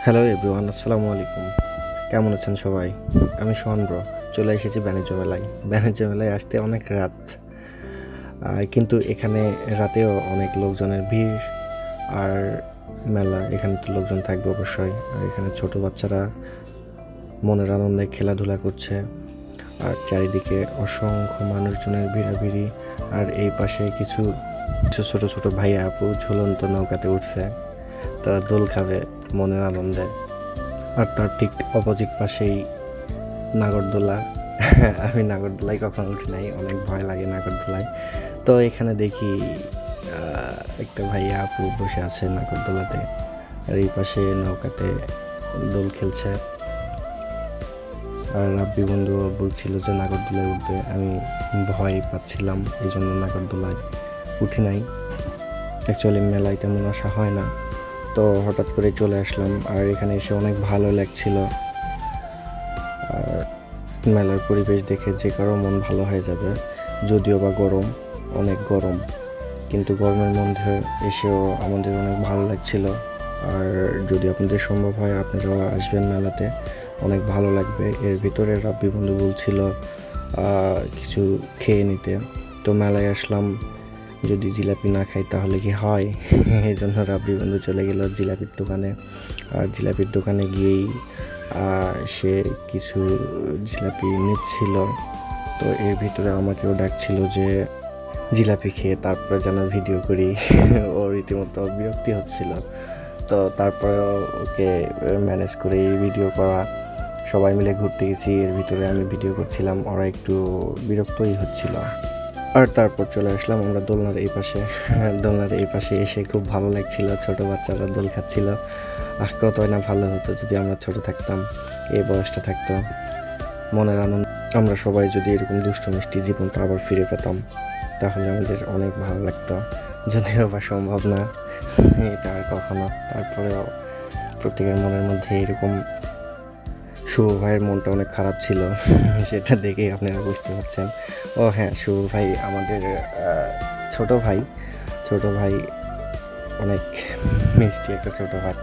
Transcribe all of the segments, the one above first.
Hello everyone, আসসালামু আলাইকুম। কেমন আছেন সবাই? আমি সোহান ব্রো। চলে এসেছি বাণিজ্য মেলায়। বাণিজ্য মেলায় আসতে অনেক রাত, কিন্তু এখানে রাতেও অনেক লোকজনের ভিড়। আর মেলা, এখানে তো লোকজন থাকবে অবশ্যই। আর এখানে ছোট বাচ্চারা মনের আনন্দে খেলাধুলা করছে। আর চারিদিকে অসংখ্য মানুষজনের ভিড়াভিড়ি। আর এই পাশে কিছু ছোট ছোট ভাইয়া আপু ঝুলন্ত নৌকাতে উঠছে, তারা দোল খাবে মনের আনন্দে। আর তার ঠিক অপোজিট পাশেই নাগরদোলা। আমি নাগরদোলায় কখনো উঠি নাই, অনেক ভয় লাগে নাগরদোলায়। তো এখানে দেখি একটা ভাইয়া আপু বসে আছে নাগরদোলাতে, আর এই পাশে নৌকাতে দোল খেলছে। আর রাব্বি বন্ধু বলছিল যে নাগরদোলায় উঠবে, আমি ভয় পাচ্ছিলাম, এই জন্য নাগরদোলায় উঠি নাই। অ্যাকচুয়ালি মেলায় তেমন আসা হয় না, তো হঠাৎ করে চলে আসলাম। আর এখানে এসে অনেক ভালো লাগছিল। আর মেলার পরিবেশ দেখে যে কারো মন ভালো হয়ে যাবে। যদিও বা গরম, অনেক গরম, কিন্তু গরমের মধ্যে এসেও আমাদের অনেক ভালো লাগছিল। আর যদি আপনাদের সম্ভব হয় আপনারাও আসবেন মেলাতে, অনেক ভালো লাগবে। এর ভিতরে রাব্বি বন্ধু বলছিল কিছু খেয়ে নিতে, তো মেলায় আসলাম, যদি জিলাপি না খাই তাহলে কি হয়? এই জন্য রাব্বি বন্ধু চলে গেল জিলাপির দোকানে। আর জিলাপির দোকানে গিয়েই সে কিছু জিলাপি নিচ্ছিল। তো এর ভিতরে আমাকেও ডাকছিল যে জিলাপি খেয়ে তারপরে যেন ভিডিও করি। ও রীতিমতো বিরক্তি হচ্ছিল, তো তারপরে ওকে ম্যানেজ করে ভিডিও করা। সবাই মিলে ঘুরতে গেছি, এর ভিতরে আমি ভিডিও করছিলাম, ওরা একটু বিরক্তই হচ্ছিল। আর তারপর চলে আসলাম আমরা দোলনার এই পাশে। দোলনার এই পাশে এসে খুব ভালো লাগছিল, ছোট বাচ্চারা দোল খাচ্ছিল। কতই না ভালো হতো যদি আমরা ছোট থাকতাম, এই বয়সটা থাকতো। মনের আনন্দ, আমরা সবাই যদি এরকম দুষ্টু মিষ্টি জীবনটা আবার ফিরে পেতাম তাহলে আমাদের অনেক ভালো লাগতো। যদিও বা সম্ভব না এটা আর কখনো। তারপরেও প্রত্যেকের মনের মধ্যে এরকম। শুভ ভাইয়ের মনটা অনেক খারাপ ছিল, সেটা দেখেই আপনারা বুঝতে পারছেন। ও হ্যাঁ, শুভ ভাই আমাদের ছোট ভাই। ছোট ভাই অনেক মিষ্টি একটা ছোট ভাই।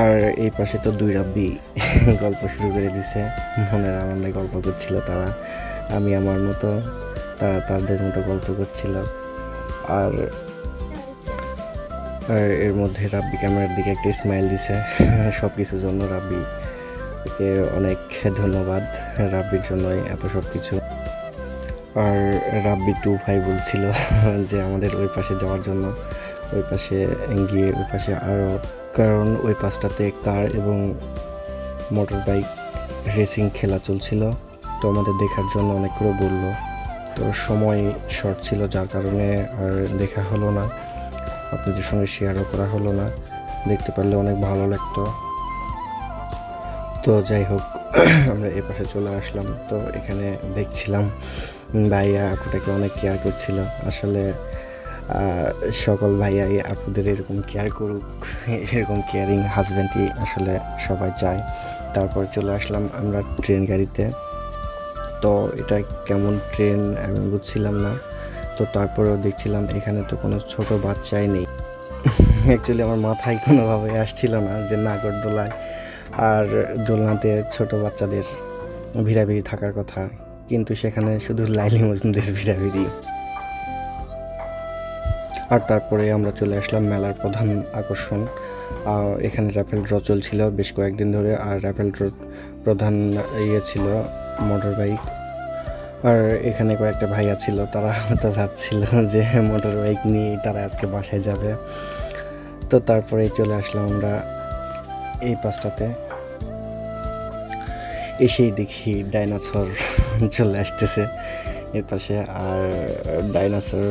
আর এই পাশে তো দুই রাব্বি গল্প শুরু করে দিছে, মনের আনন্দে গল্প করছিল তারা। আমি আমার মতো, তারা তাদের মতো গল্প করছিল। আর আর এর মধ্যে রাব্বি ক্যামেরার দিকে একটা স্মাইল দিছে। সব কিছুর জন্য রাব্বিকে অনেক ধন্যবাদ, রাব্বির জন্যই এত সব কিছু। আর রাব্বি টু ভাই বলছিল যে আমাদের ওই পাশে যাওয়ার জন্য, ওই পাশে গিয়ে ওই পাশে আরও, কারণ ওই পাশটাতে কার এবং মোটর বাইক রেসিং খেলা চলছিল। তো আমাদের দেখার জন্য অনেক করে বললো, তো সময় শর্ট ছিল যার কারণে আর দেখা হলো না, আপনাদের সঙ্গে শেয়ারও করা হলো না। দেখতে পারলে অনেক ভালো লাগতো। তো যাই হোক, আমরা এ পাশে চলে আসলাম। তো এখানে দেখছিলাম ভাইয়া আপুটাকে অনেক কেয়ার করছিল। আসলে সকল ভাইয়াই আপুদের এরকম কেয়ার করুক, এরকম কেয়ারিং হাজব্যান্ডই আসলে সবাই চায়। তারপর চলে আসলাম আমরা ট্রেন গাড়িতে। তো এটা কেমন ট্রেন আমি বুঝছিলাম না। তো তারপরেও দেখছিলাম এখানে তো কোনো ছোট বাচ্চাই নেই। অ্যাকচুয়ালি আমার মাথায় কোনোভাবে আসছিল না যে নাগরদোলায় আর দোলনাতে ছোট বাচ্চাদের ভিড়াভিড়ি থাকার কথা, কিন্তু সেখানে শুধু লাইলি মজনুদের ভিড়াভিড়ি। আর তারপরে আমরা চলে আসলাম মেলার প্রধান আকর্ষণ। এখানে র্যাফেল ড্র চলছিল বেশ কয়েকদিন ধরে। আর র্যাফেল ড্র প্রধান ছিল মোটর বাইক। আর এখানে কয়েকটা ভাইয়া ছিল, তারা হয়তো ভাবছিল যে মোটর বাইক নিয়েই তারা আজকে বাসায় যাবে। তো তারপরে চলে আসলাম আমরা এই পাশটাতে। এসেই দেখি ডাইনোসর চলে আসতেছে এর পাশে। আর ডাইনোসর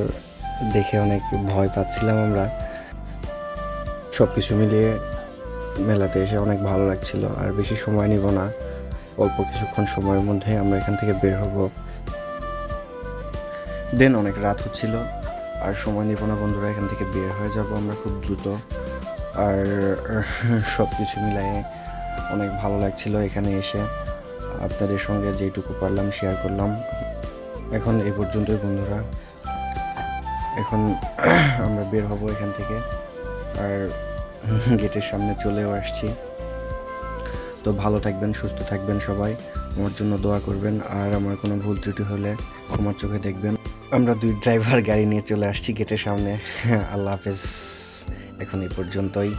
দেখে অনেক ভয় পাচ্ছিলাম আমরা। সব কিছু মিলিয়ে মেলাতে এসে অনেক ভালো লাগছিল। আর বেশি সময় নিব না, অল্প কিছুক্ষণ সময়ের মধ্যে আমরা এখান থেকে বের হব। দেন অনেক রাত হচ্ছিল, আর সময় নিব না বন্ধুরা, এখান থেকে বের হয়ে যাব আমরা খুব দ্রুত। আর সব কিছু মিলাই অনেক ভালো লাগছিল এখানে এসে। আপনাদের সঙ্গে যেটুকু পারলাম শেয়ার করলাম। এখন এই পর্যন্তই বন্ধুরা, এখন আমরা বের হব এখান থেকে। আর গেটের সামনে চলেও আসছি। তো ভালো থাকবেন, সুস্থ থাকবেন সবাই, আমার জন্য দোয়া করবেন, আর আমার কোনো ভুল ত্রুটি হলে ক্ষমার চোখে দেখবেন। আমরা 2 ড্রাইভার গাড়ি নিয়ে চলে আসছি গেটের সামনে। আল্লাহ হাফেজ, এখন এই পর্যন্তই।